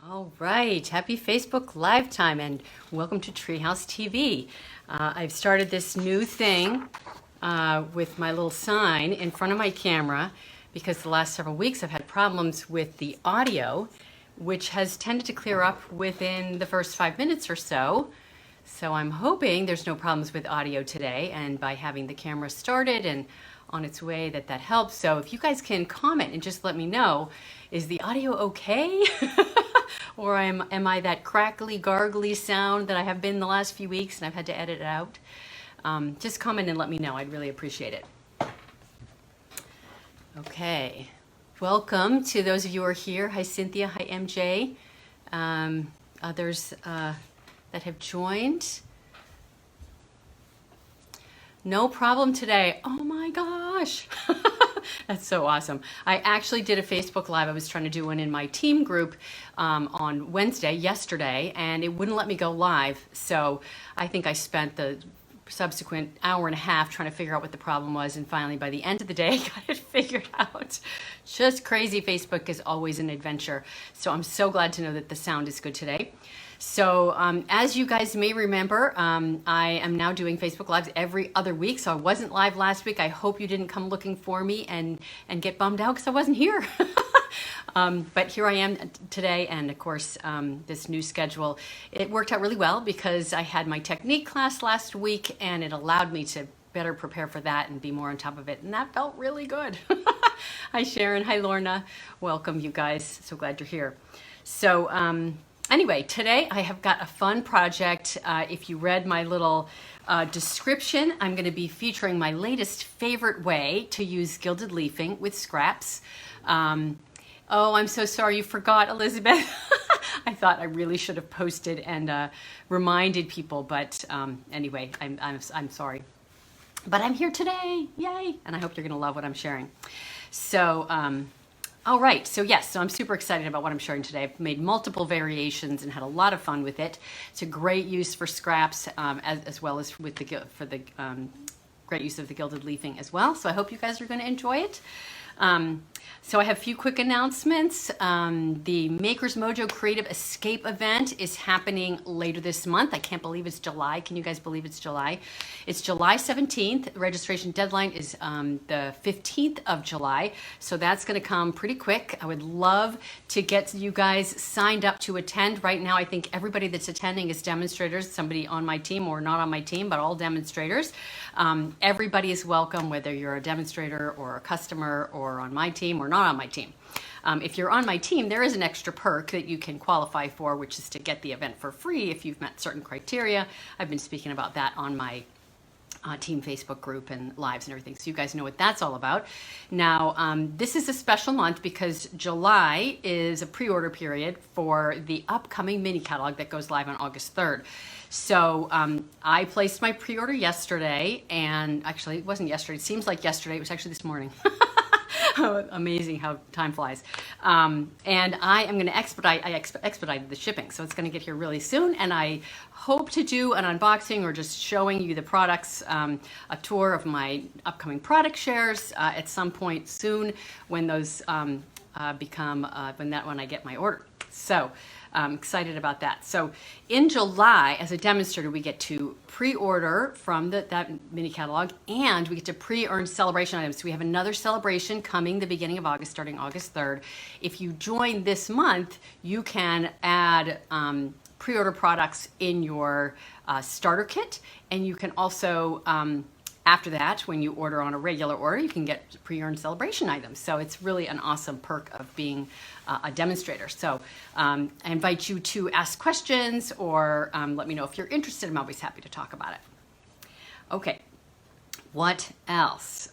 All right, happy Facebook Live time and welcome to Treehouse TV. I've started this new thing with my little sign in front of my camera because the last several weeks I've had problems with the audio, which has tended to clear up within the first 5 minutes or so. So I'm hoping there's no problems with audio today, and by having the camera started and on its way that helps. So if you guys can comment and just let me know, is the audio okay? Or am I that crackly, gargly sound that I have been the last few weeks and I've had to edit it out? Just comment and let me know. I'd really appreciate it. Okay. Welcome to those of you who are here. Hi, Cynthia. Hi, MJ. Others that have joined. No problem today. Oh my gosh. That's so awesome. I actually did a Facebook Live. I was trying to do one in my team group on Wednesday, yesterday, and it wouldn't let me go live. So I think I spent the subsequent hour and a half trying to figure out what the problem was, and finally by the end of the day got it figured out. Just crazy. Facebook is always an adventure. So I'm so glad to know that the sound is good today. So as you guys may remember, I am now doing Facebook Lives every other week. So I wasn't live last week. I hope you didn't come looking for me and get bummed out because I wasn't here. But here I am today, and of course this new schedule, it worked out really well because I had my technique class last week and it allowed me to better prepare for that and be more on top of it, and that felt really good. Hi Sharon, hi Lorna, welcome you guys, so glad you're here. So anyway, today I have got a fun project. If you read my little description, I'm going to be featuring my latest favorite way to use gilded leafing with scraps. Oh, I'm so sorry you forgot, Elizabeth. I thought I really should have posted and reminded people, but anyway, I'm sorry. But I'm here today, yay! And I hope you're going to love what I'm sharing. So, all right, so yes, so I'm super excited about what I'm sharing today. I've made multiple variations and had a lot of fun with it. It's a great use for scraps as well as with great use of the gilded leafing as well. So I hope you guys are going to enjoy it. So I have a few quick announcements. The Maker's Mojo Creative Escape event is happening later this month. I can't believe it's July. Can you guys believe it's July? It's July 17th. The registration deadline is the 15th of July. So that's going to come pretty quick. I would love to get you guys signed up to attend. Right now, I think everybody that's attending is demonstrators, somebody on my team or not on my team, but all demonstrators. Everybody is welcome, whether you're a demonstrator or a customer or on my team or not on my team. If you're on my team, there is an extra perk that you can qualify for, which is to get the event for free if you've met certain criteria. I've been speaking about that on my team Facebook group and lives and everything, so you guys know what that's all about. Now, this is a special month because July is a pre-order period for the upcoming mini catalog that goes live on August 3rd. So I placed my pre-order yesterday, and actually it wasn't yesterday, it seems like yesterday, it was actually this morning. Amazing how time flies. And I am going to expedited the shipping, so it's going to get here really soon, and I hope to do an unboxing or just showing you the products, a tour of my upcoming product shares at some point soon when those when I get my order. So I'm excited about that. So in July, as a demonstrator, we get to pre-order from that mini catalog, and we get to pre-earn celebration items. So we have another celebration coming the beginning of August, starting August 3rd. If you join this month, you can add pre-order products in your starter kit, and you can also after that, when you order on a regular order, you can get pre-earned celebration items. So it's really an awesome perk of being a demonstrator. So I invite you to ask questions or let me know if you're interested. I'm always happy to talk about it. Okay, what else?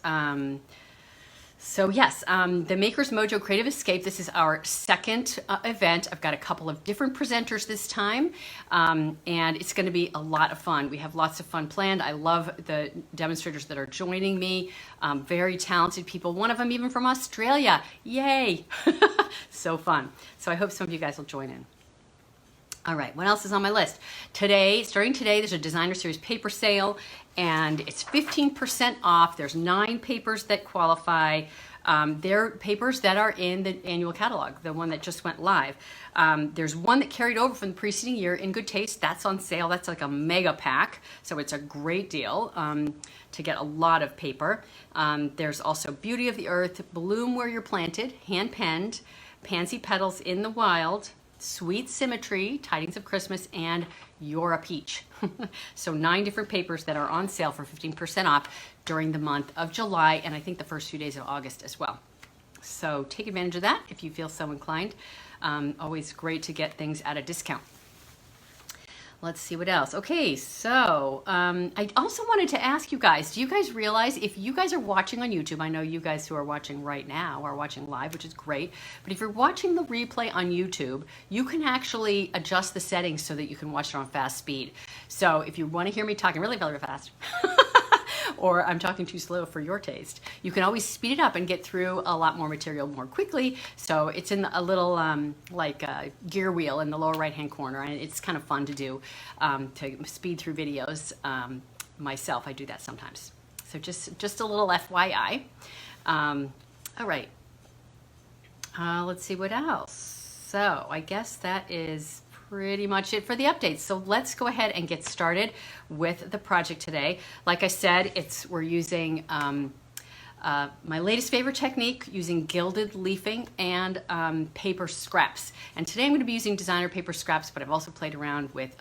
So yes, the Maker's Mojo Creative Escape, this is our second event. I've got a couple of different presenters this time, and it's going to be a lot of fun. We have lots of fun planned. I love the demonstrators that are joining me, very talented people, one of them even from Australia. Yay! So fun. So I hope some of you guys will join in. All right, what else is on my list? Today, starting today, there's a designer series paper sale, and it's 15% off. There's 9 papers that qualify. They're papers that are in the annual catalog, the one that just went live. There's one that carried over from the preceding year in good taste. That's on sale. That's like a mega pack. So it's a great deal to get a lot of paper. There's also Beauty of the Earth, Bloom Where You're Planted, hand penned, Pansy Petals in the Wild, Sweet Symmetry, Tidings of Christmas, and You're a Peach. So 9 different papers that are on sale for 15% off during the month of July, and I think the first few days of August as well. So take advantage of that if you feel so inclined. Always great to get things at a discount. Let's see what else. Okay, so I also wanted to ask you guys, do you guys realize if you guys are watching on YouTube, I know you guys who are watching right now are watching live, which is great, but if you're watching the replay on YouTube, you can actually adjust the settings so that you can watch it on fast speed. So if you want to hear me talking really, really fast, or I'm talking too slow for your taste, you can always speed it up and get through a lot more material more quickly. So it's in a little gear wheel in the lower right hand corner, and it's kind of fun to do, to speed through videos. Myself, I do that sometimes. So just a little FYI. All right, let's see what else. So I guess that is pretty much it for the updates. So let's go ahead and get started with the project today. Like I said, we're using my latest favorite technique, using gilded leafing and paper scraps. And today I'm going to be using designer paper scraps, but I've also played around with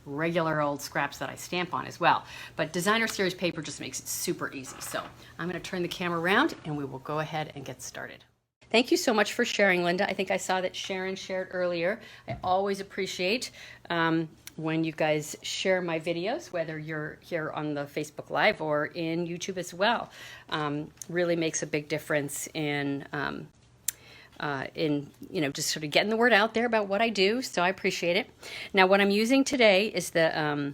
regular old scraps that I stamp on as well. But designer series paper just makes it super easy. So I'm going to turn the camera around and we will go ahead and get started. Thank you so much for sharing, Linda. I think I saw that Sharon shared earlier. I always appreciate when you guys share my videos, whether you're here on the Facebook Live or in YouTube as well. Really makes a big difference in just sort of getting the word out there about what I do. So I appreciate it. Now, what I'm using today is the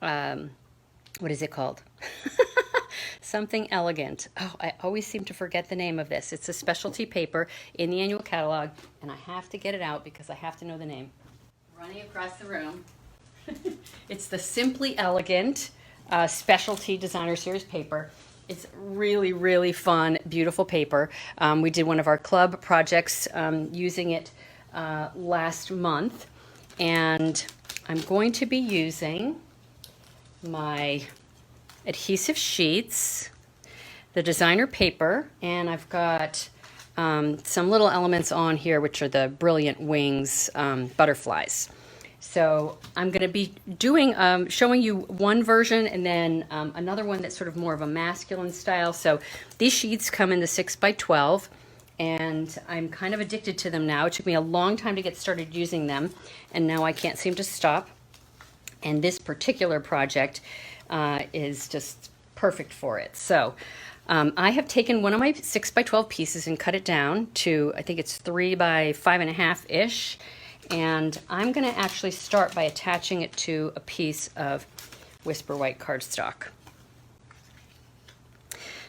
what is it called? Something Elegant. Oh, I always seem to forget the name of this. It's a specialty paper in the annual catalog, and I have to get it out because I have to know the name. Running across the room. It's the Simply Elegant specialty designer series paper. It's really, really fun, beautiful paper. We did one of our club projects using it last month, and I'm going to be using my adhesive sheets, the designer paper, and I've got some little elements on here which are the Brilliant Wings butterflies. So I'm going to be doing showing you one version and then another one that's sort of more of a masculine style. So these sheets come in the 6x12, and I'm kind of addicted to them now. It took me a long time to get started using them, and now I can't seem to stop. And this particular project is just perfect for it. So I have taken one of my 6x12 pieces and cut it down to, I think it's 3 by 5.5-ish. And I'm going to actually start by attaching it to a piece of Whisper White cardstock.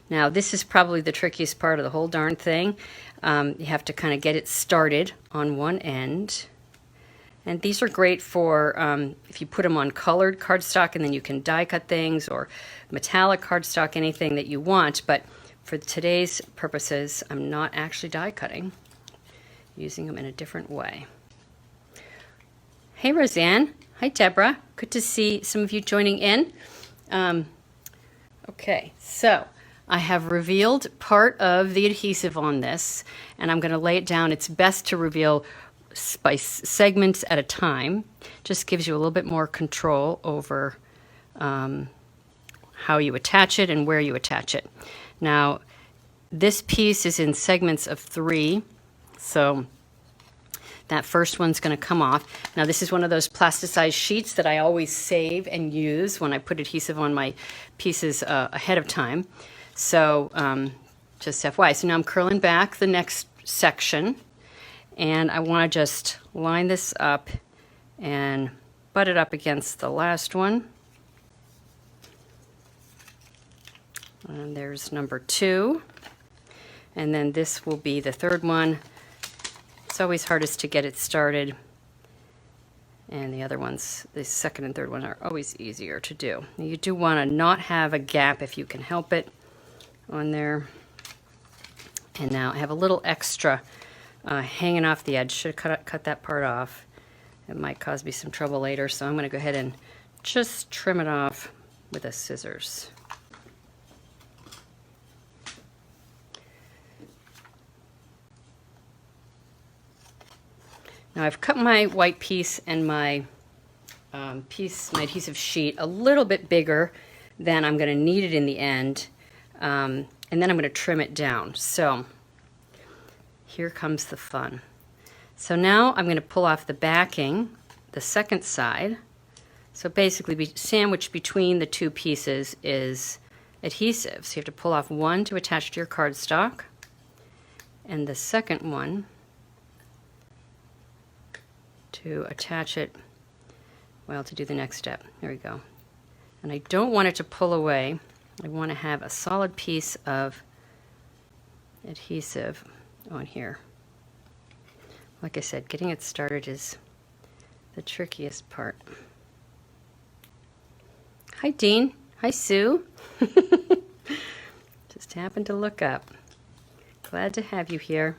Now, this is probably the trickiest part of the whole darn thing. You have to kind of get it started on one end. And these are great for if you put them on colored cardstock, and then you can die cut things, or metallic cardstock, anything that you want. But for today's purposes, I'm not actually die cutting, using them in a different way. Hey, Roseanne. Hi, Deborah. Good to see some of you joining in. Okay, so I have revealed part of the adhesive on this, and I'm going to lay it down. It's best to reveal by segments at a time. Just gives you a little bit more control over how you attach it and where you attach it. Now, this piece is in segments of 3, so that first one's going to come off. Now, this is one of those plasticized sheets that I always save and use when I put adhesive on my pieces ahead of time. So just FYI. So now I'm curling back the next section, and I want to just line this up and butt it up against the last one. And there's number 2. And then this will be the third one. It's always hardest to get it started, and the other ones, the second and third one, are always easier to do. You do want to not have a gap if you can help it on there. And now I have a little extra hanging off the edge. Should have cut that part off. It might cause me some trouble later, so I'm going to go ahead and just trim it off with a scissors. Now I've cut my white piece and my my adhesive sheet a little bit bigger than I'm going to need it in the end, and then I'm going to trim it down. So here comes the fun. So now I'm going to pull off the backing, the second side. So basically sandwiched between the two pieces is adhesive. So you have to pull off one to attach to your cardstock, and the second one to attach it, well, to do the next step. There we go. And I don't want it to pull away. I want to have a solid piece of adhesive on here. Like I said, getting it started is the trickiest part. Hi, Dean. Hi, Sue. Just happened to look up. Glad to have you here.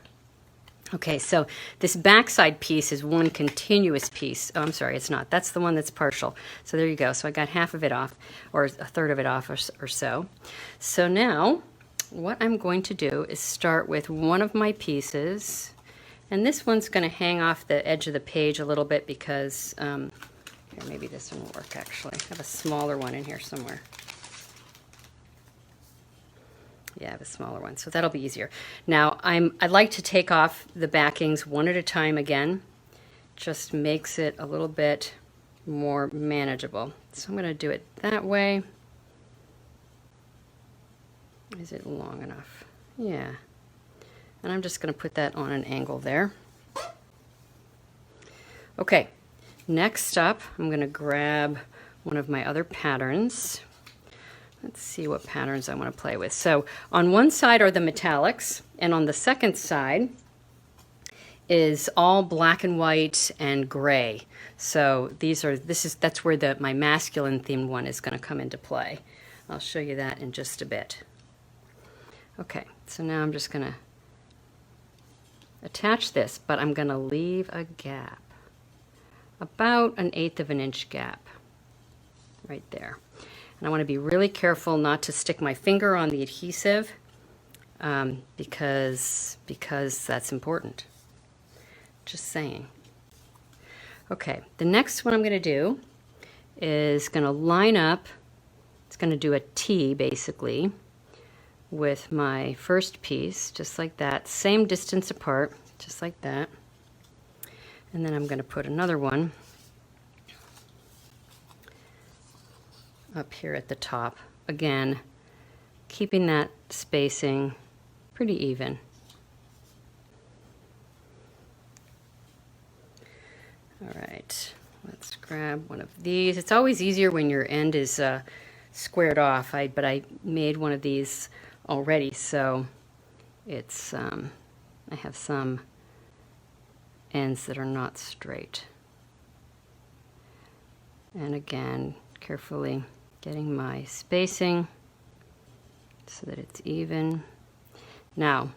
Okay, so this backside piece is one continuous piece. Oh, I'm sorry, it's not. That's the one that's partial. So there you go. So I got half of it off, or a third of it off or so. So now what I'm going to do is start with one of my pieces. And this one's going to hang off the edge of the page a little bit because, here, maybe this one will work actually. I have a smaller one in here somewhere. Yeah, I have a smaller one, so that'll be easier. Now, I like to take off the backings one at a time again. Just makes it a little bit more manageable. So I'm going to do it that way. Is it long enough? Yeah. And I'm just going to put that on an angle there. Okay, next up, I'm going to grab one of my other patterns. Let's see what patterns I want to play with. So on one side are the metallics, and on the second side is all black and white and gray. So that's where my masculine themed one is going to come into play. I'll show you that in just a bit. Okay, so now I'm just going to attach this, but I'm going to leave a gap, about 1/8 of an inch gap right there. And I want to be really careful not to stick my finger on the adhesive because that's important. Just saying. Okay, the next one I'm going to do is going to line up, it's going to do a T basically, with my first piece, just like that, same distance apart, just like that. And then I'm going to put another one up here at the top. Again, keeping that spacing pretty even. All right, let's grab one of these. It's always easier when your end is squared off, but I made one of these already, so it's I have some ends that are not straight. And again, carefully getting my spacing so that it's even. Now,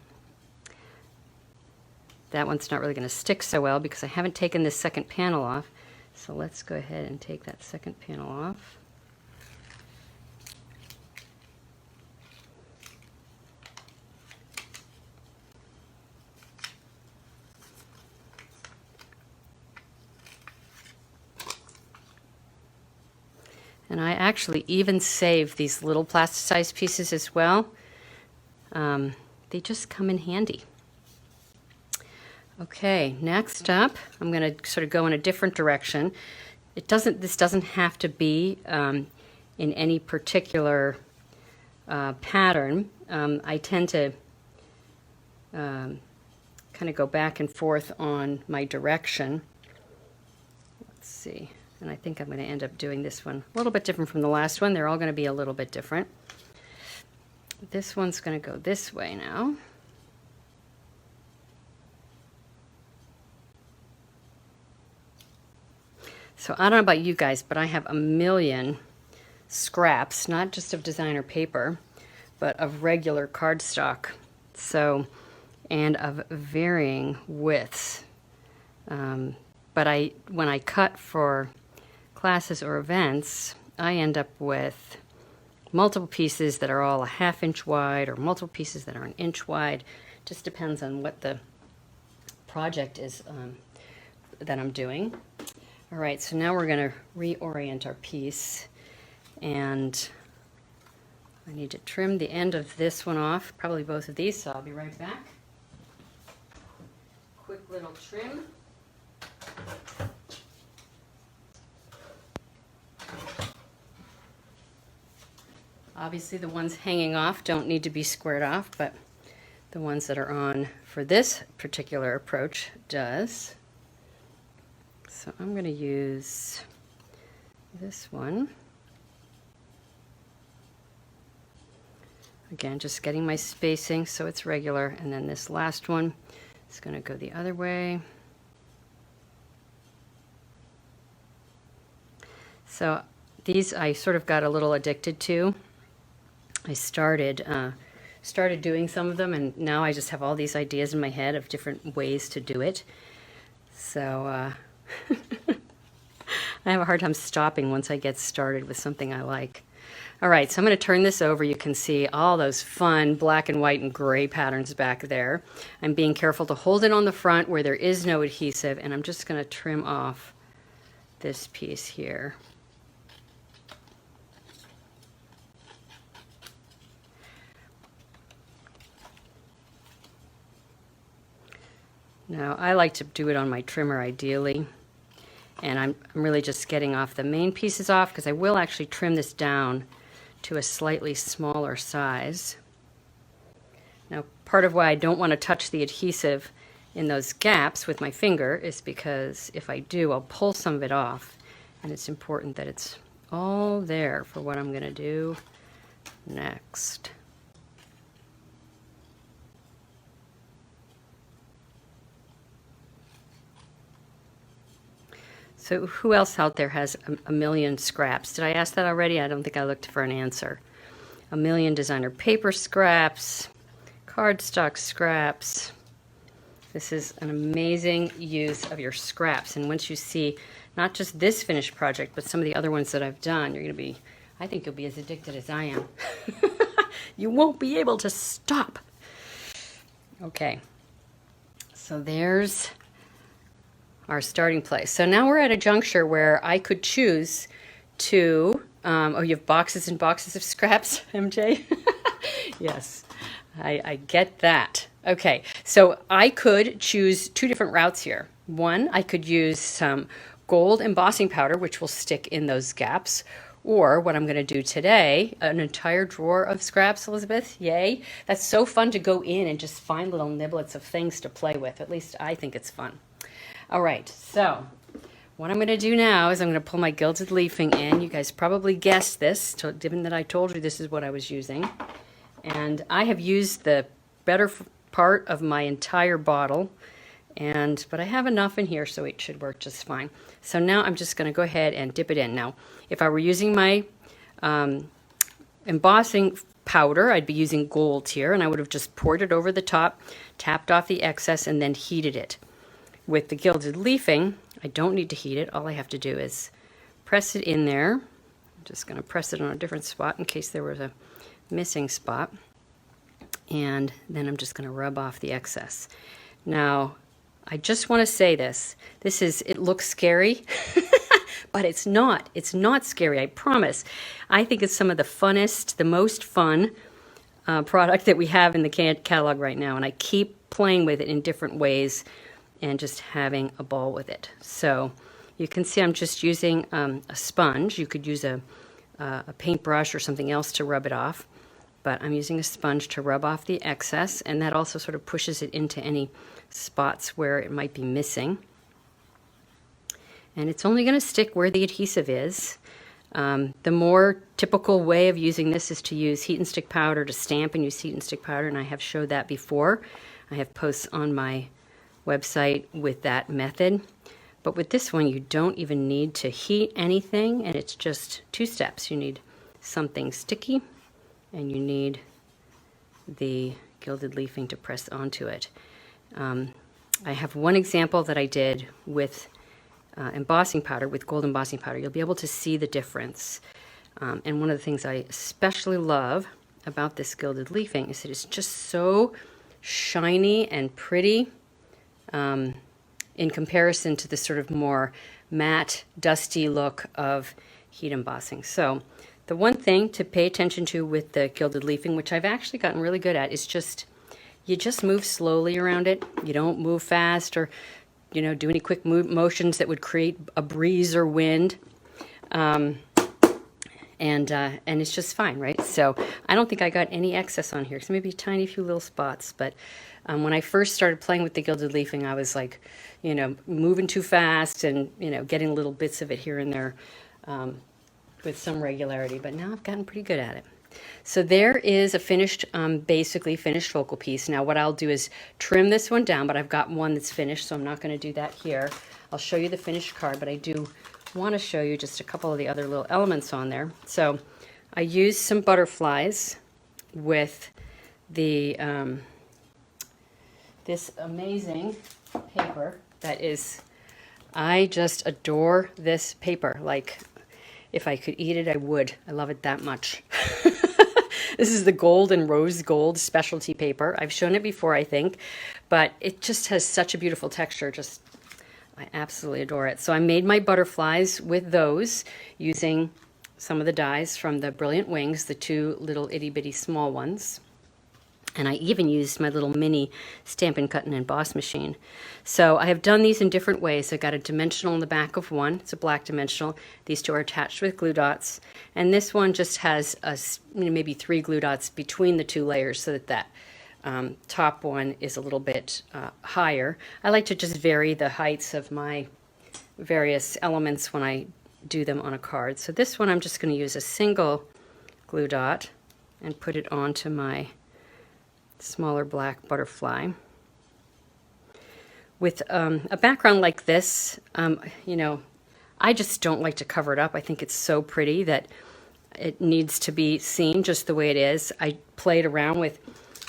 that one's not really going to stick so well because I haven't taken this second panel off, so let's go ahead and take that second panel off. And I actually even save these little plasticized pieces as well. They just come in handy. Okay, next up, I'm going to sort of go in a different direction. This doesn't have to be in any particular pattern. I tend to kind of go back and forth on my direction. Let's see. And I think I'm going to end up doing this one a little bit different from the last one. They're all going to be a little bit different. This one's going to go this way now. So I don't know about you guys, but I have a million scraps, not just of designer paper, but of regular cardstock. So and of varying widths. But when I cut for classes or events, I end up with multiple pieces that are all a 1/2 inch wide or multiple pieces that are an inch wide. Just depends on what the project is that I'm doing. All right, so now we're going to reorient our piece, and I need to trim the end of this one off, probably both of these, so I'll be right back. Quick little trim. Obviously the ones hanging off don't need to be squared off, but the ones that are on for this particular approach does. So I'm going to use this one. Again, just getting my spacing so it's regular, and then this last one is going to go the other way. So these I sort of got a little addicted to. I started doing some of them, and now I just have all these ideas in my head of different ways to do it. So I have a hard time stopping once I get started with something I like. All right, so I'm going to turn this over. You can see all those fun black and white and gray patterns back there. I'm being careful to hold it on the front where there is no adhesive, and I'm just going to trim off this piece here. Now, I like to do it on my trimmer ideally, and I'm really just getting off the main pieces off because I will actually trim this down to a slightly smaller size. Now, part of why I don't want to touch the adhesive in those gaps with my finger is because if I do, I'll pull some of it off, and it's important that it's all there for what I'm going to do next. So who else out there has a million scraps? Did I ask that already? I don't think I looked for an answer. A million designer paper scraps, cardstock scraps. This is an amazing use of your scraps. And once you see not just this finished project, but some of the other ones that I've done, you're going to be, I think you'll be as addicted as I am. You won't be able to stop. Okay, so there's our starting place. So now we're at a juncture where I could choose to, oh, you have boxes and boxes of scraps, MJ? Yes, I get that. Okay, so I could choose two different routes here. One, I could use some gold embossing powder, which will stick in those gaps, or what I'm going to do today, an entire drawer of scraps, Elizabeth, yay. That's so fun to go in and just find little niblets of things to play with. At least I think it's fun. All right, so what I'm going to do now is I'm going to pull my gilded leafing in. You guys probably guessed this, given that I told you this is what I was using. And I have used the better part of my entire bottle, but I have enough in here, so it should work just fine. So now I'm just going to go ahead and dip it in. Now, if I were using my embossing powder, I'd be using gold here, and I would have just poured it over the top, tapped off the excess, and then heated it. With the gilded leafing, I don't need to heat it. All I have to do is press it in there. I'm just going to press it on a different spot in case there was a missing spot. And then I'm just going to rub off the excess. Now, I just want to say this. It looks scary, but it's not. It's not scary, I promise. I think it's some of the funnest, the most fun product that we have in the catalog right now. And I keep playing with it in different ways and just having a ball with it. So you can see I'm just using a sponge. You could use a paintbrush or something else to rub it off, but I'm using a sponge to rub off the excess, and that also sort of pushes it into any spots where it might be missing. And it's only going to stick where the adhesive is. The more typical way of using this is to use heat and stick powder to stamp and use heat and stick powder, and I have showed that before. I have posts on my website with that method. But with this one, you don't even need to heat anything, and it's just two steps. You need something sticky, and you need the gilded leafing to press onto it. I have one example that I did with embossing powder, with gold embossing powder. You'll be able to see the difference. And one of the things I especially love about this gilded leafing is that it's just so shiny and pretty in comparison to the sort of more matte, dusty look of heat embossing. So the one thing to pay attention to with the gilded leafing, which I've actually gotten really good at, is you just move slowly around it. You don't move fast or, do any quick motions that would create a breeze or wind. And it's just fine, right? So I don't think I got any excess on here. So maybe a tiny few little spots. But when I first started playing with the gilded leafing, I was like, moving too fast and, getting little bits of it here and there with some regularity. But now I've gotten pretty good at it. So there is a finished, basically finished focal piece. Now what I'll do is trim this one down, but I've got one that's finished, so I'm not going to do that here. I'll show you the finished card, but I do want to show you just a couple of the other little elements on there. So I used some butterflies with the this amazing paper that is, I just adore this paper. Like, if I could eat it, I would. I love it that much. This is the gold and rose gold specialty paper. I've shown it before, I think, but it just has such a beautiful texture. I absolutely adore it. So I made my butterflies with those using some of the dies from the Brilliant Wings, the two little itty bitty small ones. And I even used my little mini Stampin' Cut and Emboss machine. So I have done these in different ways. I got a dimensional in the back of one. It's a black dimensional. These two are attached with glue dots. And this one just has maybe 3 glue dots between the 2 layers so that top one is a little bit higher. I like to just vary the heights of my various elements when I do them on a card. So this one I'm just going to use a single glue dot and put it onto my smaller black butterfly. With a background like this, I just don't like to cover it up. I think it's so pretty that it needs to be seen just the way it is. I played around with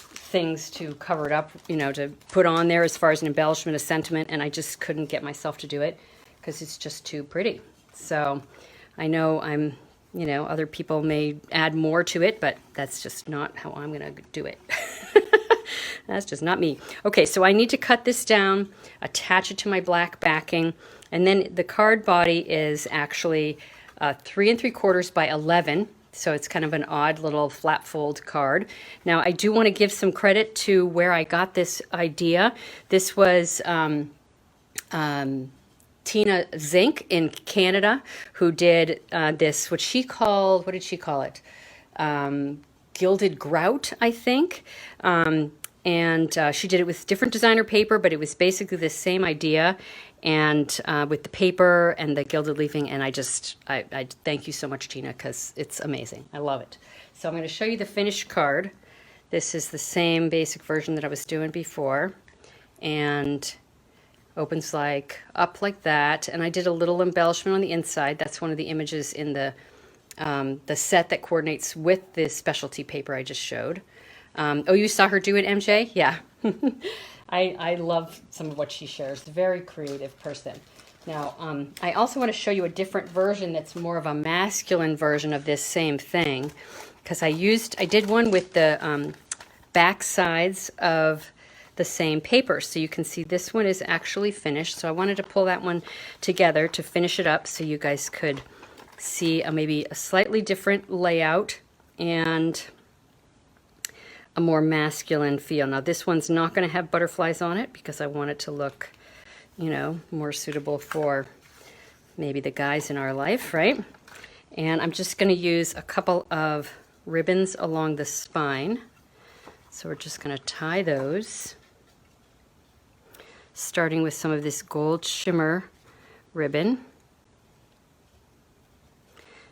things to cover it up, to put on there as far as an embellishment, a sentiment, and I just couldn't get myself to do it because it's just too pretty. So I know other people may add more to it, but that's just not how I'm going to do it. That's just not me. Okay, so I need to cut this down, attach it to my black backing, and then the card body is actually 3 3/4 by 11, so it's kind of an odd little flat fold card. Now, I do want to give some credit to where I got this idea. This was Tina Zink in Canada, who did this, what did she call it? Gilded Grout, I think. And she did it with different designer paper, but it was basically the same idea, and with the paper and the gilded leafing. And I thank you so much, Tina, because it's amazing. I love it. So I'm going to show you the finished card. This is the same basic version that I was doing before, and opens up like that. And I did a little embellishment on the inside. That's one of the images in the set that coordinates with the specialty paper I just showed. Oh, you saw her do it, MJ? Yeah. I love some of what she shares. Very creative person. Now, I also want to show you a different version that's more of a masculine version of this same thing, because I did one with the back sides of the same paper. So you can see this one is actually finished. So I wanted to pull that one together to finish it up so you guys could see maybe a slightly different layout and a more masculine feel. Now this one's not going to have butterflies on it because I want it to look, more suitable for maybe the guys in our life, right? And I'm just going to use a couple of ribbons along the spine. So we're just going to tie those, starting with some of this gold shimmer ribbon.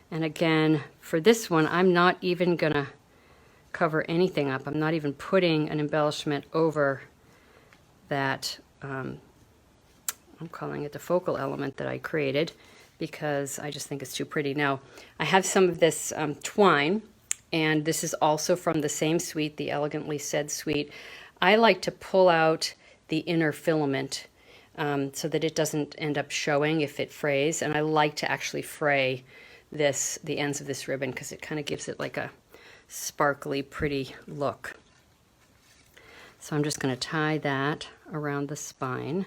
And again, for this one, I'm not even going to cover anything up. I'm not even putting an embellishment over that, I'm calling it the focal element that I created, because I just think it's too pretty. Now, I have some of this twine, and this is also from the same suite, the Elegantly Said suite. I like to pull out the inner filament so that it doesn't end up showing if it frays, and I like to actually fray the ends of this ribbon because it kind of gives it like a sparkly, pretty look. So I'm just going to tie that around the spine.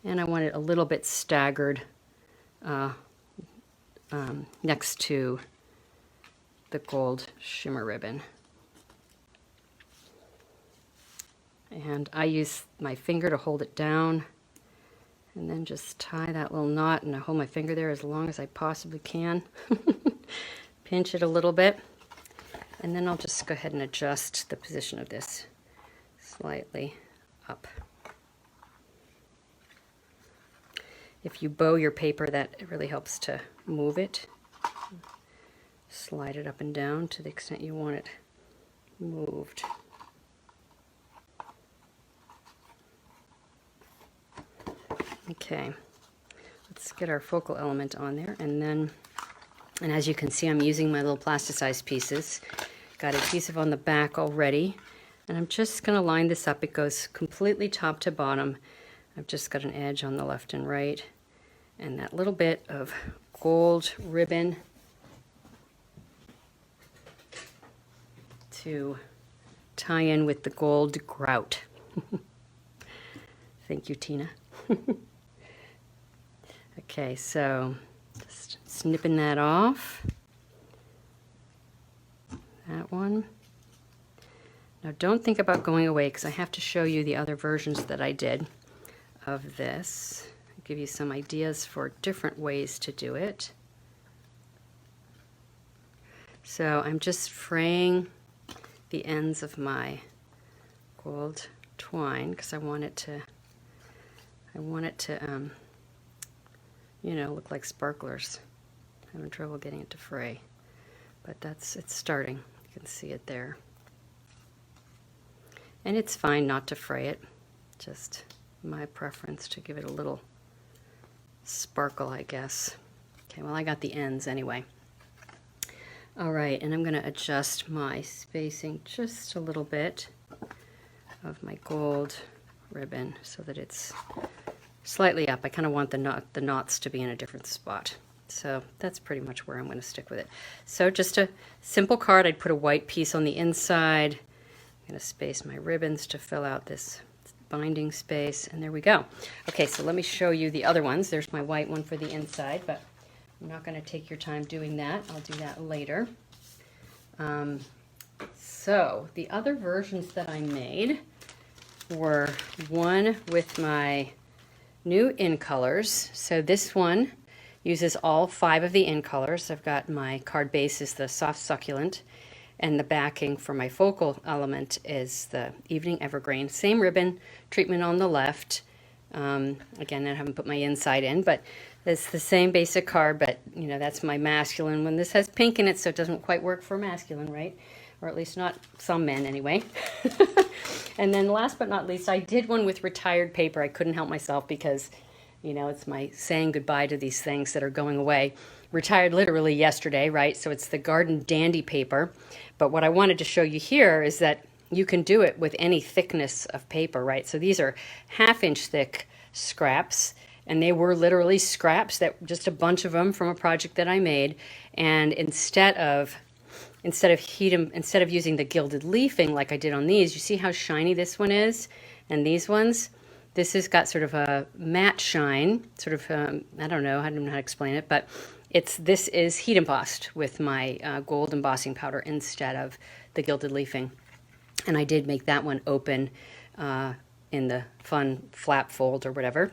And I want it a little bit staggered next to the gold shimmer ribbon. And I use my finger to hold it down and then just tie that little knot, and I hold my finger there as long as I possibly can. Pinch it a little bit, and then I'll just go ahead and adjust the position of this slightly up. If you bow your paper, that really helps to move it. Slide it up and down to the extent you want it moved. Okay, let's get our focal element on there, and as you can see, I'm using my little plasticized pieces. Got adhesive on the back already, and I'm just going to line this up. It goes completely top to bottom. I've just got an edge on the left and right, and that little bit of gold ribbon to tie in with the gold grout. Thank you, Tina. Okay, so just snipping that off. That one. Now don't think about going away because I have to show you the other versions that I did of this. I'll give you some ideas for different ways to do it. So I'm just fraying the ends of my gold twine because I want it to you know, look like sparklers. I'm having trouble getting it to fray, but it's starting. You can see it there. And it's fine not to fray it, just my preference to give it a little sparkle, I guess. Okay, well, I got the ends anyway. All right, and I'm going to adjust my spacing just a little bit of my gold ribbon so that it's slightly up. I kind of want the knots to be in a different spot. So that's pretty much where I'm going to stick with it. So just a simple card. I'd put a white piece on the inside. I'm going to space my ribbons to fill out this binding space, and there we go. Okay, so let me show you the other ones. There's my white one for the inside, but I'm not going to take your time doing that. I'll do that later. So the other versions that I made were one with my new in colors. So this one uses all 5 of the in colors. I've got my card base is the soft succulent, and the backing for my focal element is the evening evergreen. Same ribbon treatment on the left. Again, I haven't put my inside in, but it's the same basic card, but you know, that's my masculine one. This has pink in it, so it doesn't quite work for masculine, right? Or at least not some men anyway. And then last but not least, I did one with retired paper. I couldn't help myself because, you know, it's my saying goodbye to these things that are going away. Retired literally yesterday, right? So it's the Garden Dandy paper. But what I wanted to show you here is that you can do it with any thickness of paper, right? So these are 1/2 inch thick scraps, and they were literally scraps, that just a bunch of them from a project that I made. And instead of using the gilded leafing like I did on these, you see how shiny this one is? And these ones, this has got sort of a matte shine, sort of, I don't know how to explain it, but this is heat embossed with my gold embossing powder instead of the gilded leafing. And I did make that one open in the fun flap fold or whatever.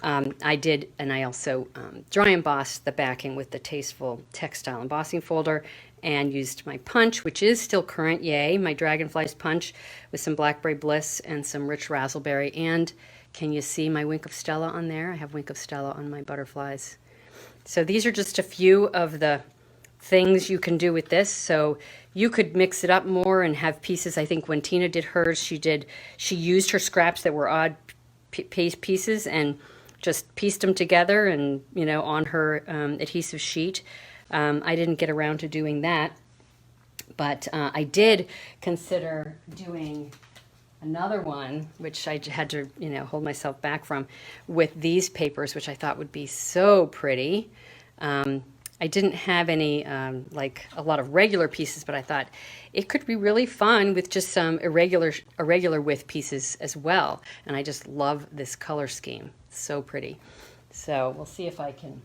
I also dry embossed the backing with the Tasteful Textile embossing folder, and used my punch, which is still current, yay, my Dragonflies punch with some Blackberry Bliss and some rich raspberry. And can you see my Wink of Stella on there? I have Wink of Stella on my butterflies. So these are just a few of the things you can do with this. So you could mix it up more and have pieces. I think when Tina did hers, she used her scraps that were odd pieces and just pieced them together and, on her adhesive sheet. I didn't get around to doing that, but I did consider doing another one, which I had to, hold myself back from, with these papers, which I thought would be so pretty. I didn't have any, like a lot of regular pieces, but I thought it could be really fun with just some irregular width pieces as well. And I just love this color scheme. So pretty. So we'll see if I can,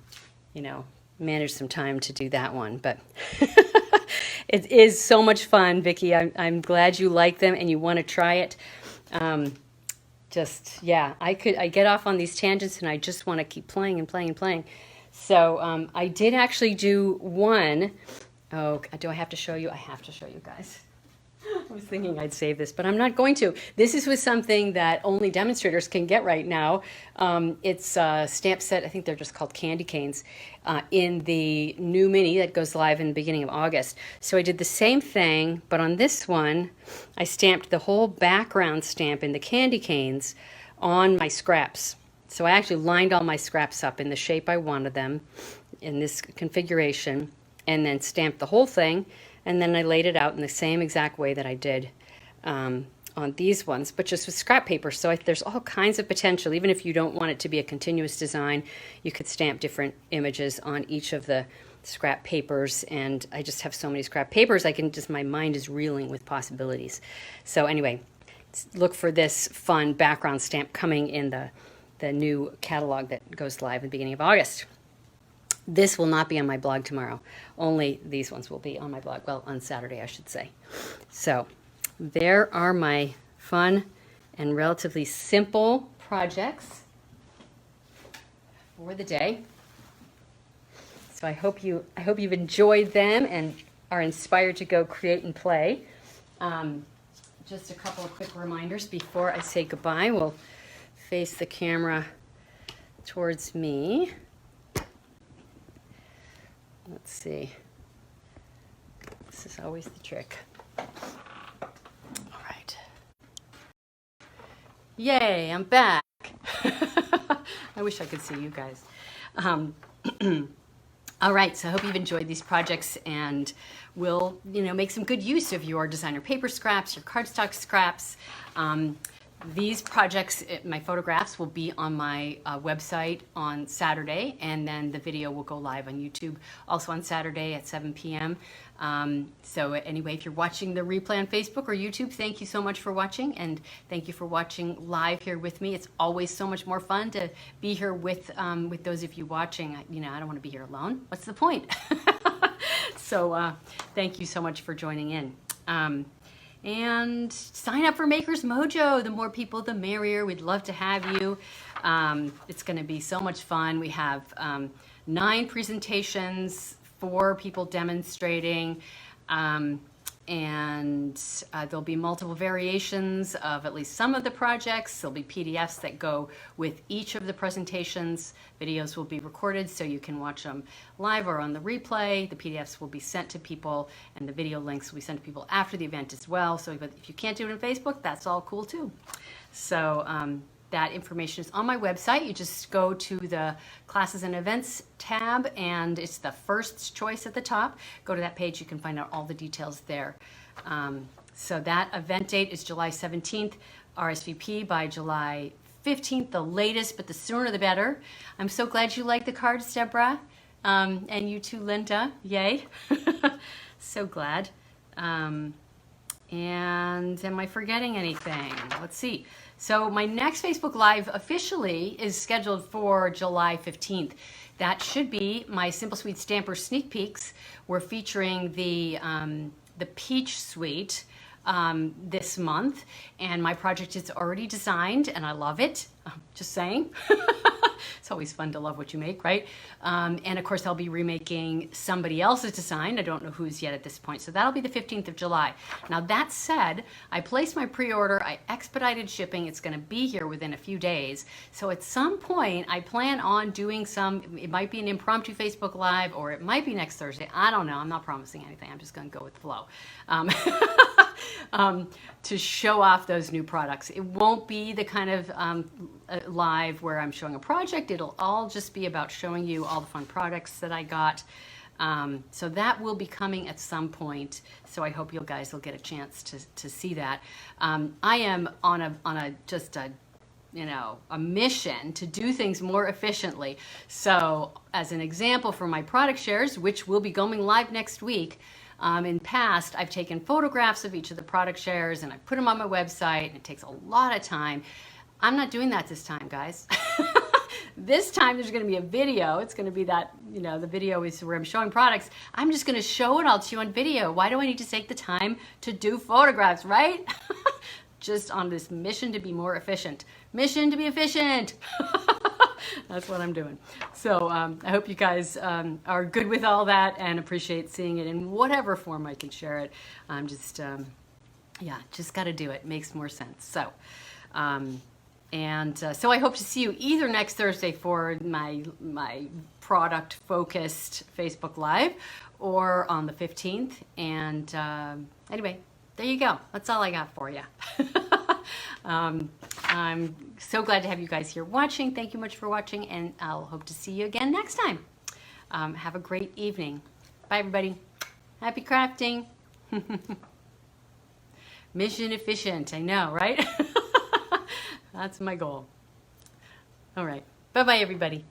manage some time to do that one. But it is so much fun, Vicki. I'm glad you like them and you want to try it. I get off on these tangents and I just want to keep playing and playing and playing. So I did actually do one. Oh, do I have to show you? I have to show you guys. I was thinking I'd save this, but I'm not going to. This was something that only demonstrators can get right now. It's a stamp set. I think they're just called candy canes in the new mini that goes live in the beginning of August. So I did the same thing, but on this one, I stamped the whole background stamp in the candy canes on my scraps. So I actually lined all my scraps up in the shape I wanted them in this configuration and then stamped the whole thing, and then I laid it out in the same exact way that I did on these ones, but just with scrap paper. So there's all kinds of potential. Even if you don't want it to be a continuous design, you could stamp different images on each of the scrap papers, and I just have so many scrap papers, my mind is reeling with possibilities. So anyway, look for this fun background stamp coming in the new catalog that goes live at the beginning of August. This will not be on my blog tomorrow. Only these ones will be on my blog. Well, on Saturday, I should say. So there are my fun and relatively simple projects for the day. So I hope you've enjoyed them and are inspired to go create and play. Just a couple of quick reminders before I say goodbye. We'll face the camera towards me. Let's see. This is always the trick. All right. Yay, I'm back. I wish I could see you guys. All right, so I hope you've enjoyed these projects and will, make some good use of your designer paper scraps, your cardstock scraps. These projects, my photographs, will be on my website on Saturday, and then the video will go live on YouTube also on Saturday at 7 p.m. So anyway, if you're watching the replay on Facebook or YouTube, thank you so much for watching, and thank you for watching live here with me. It's always so much more fun to be here with those of you watching. I don't want to be here alone. What's the point? So thank you so much for joining in. And sign up for Maker's Mojo. The more people, the merrier. We'd love to have you. It's going to be so much fun. We have 9 presentations, 4 people demonstrating, and there'll be multiple variations of at least some of the projects. There'll be PDFs that go with each of the presentations. Videos will be recorded so you can watch them live or on the replay. The PDFs will be sent to people, and the video links will be sent to people after the event as well. So if you can't do it on Facebook, that's all cool too. So that information is on my website. You just go to the Classes and Events tab, and it's the first choice at the top. Go to that page. You can find out all the details there. So that event date is July 17th, RSVP by July 15th, the latest, but the sooner the better. I'm so glad you like the cards, Deborah, and you too, Linda. Yay. So glad. And am I forgetting anything? Let's see. So my next Facebook Live officially is scheduled for July 15th. That should be my Simple Sweet Stamper sneak peeks. We're featuring the Peach Suite this month, and my project is already designed, and I love it. Just saying. It's always fun to love what you make, right? And of course, I'll be remaking somebody else's design. I don't know who's yet at this point. So that'll be the 15th of July. Now, that said, I placed my pre-order. I expedited shipping. It's going to be here within a few days. So at some point, I plan on doing it might be an impromptu Facebook Live, or it might be next Thursday. I don't know. I'm not promising anything. I'm just going to go with the flow. to show off those new products. It won't be the kind of live where I'm showing a project. It'll all just be about showing you all the fun products that I got. So that will be coming at some point. So I hope you guys will get a chance to see that. I am on a mission to do things more efficiently. So as an example for my product shares, which will be going live next week, in past, I've taken photographs of each of the product shares and I put them on my website, and it takes a lot of time. I'm not doing that this time, guys. This time there's going to be a video. It's going to be that, the video is where I'm showing products. I'm just going to show it all to you on video. Why do I need to take the time to do photographs, right? Just on this mission to be more efficient. Mission to be efficient. That's what I'm doing. So I hope you guys are good with all that and appreciate seeing it in whatever form I can share it. I'm just got to do it. Makes more sense. So, so I hope to see you either next Thursday for my product-focused Facebook Live or on the 15th. And anyway, there you go. That's all I got for you. I'm so glad to have you guys here watching. Thank you much for watching, and I'll hope to see you again next time. Have a great evening. Bye, everybody. Happy crafting. Mission efficient. I know, right? That's my goal. All right. Bye-bye, everybody.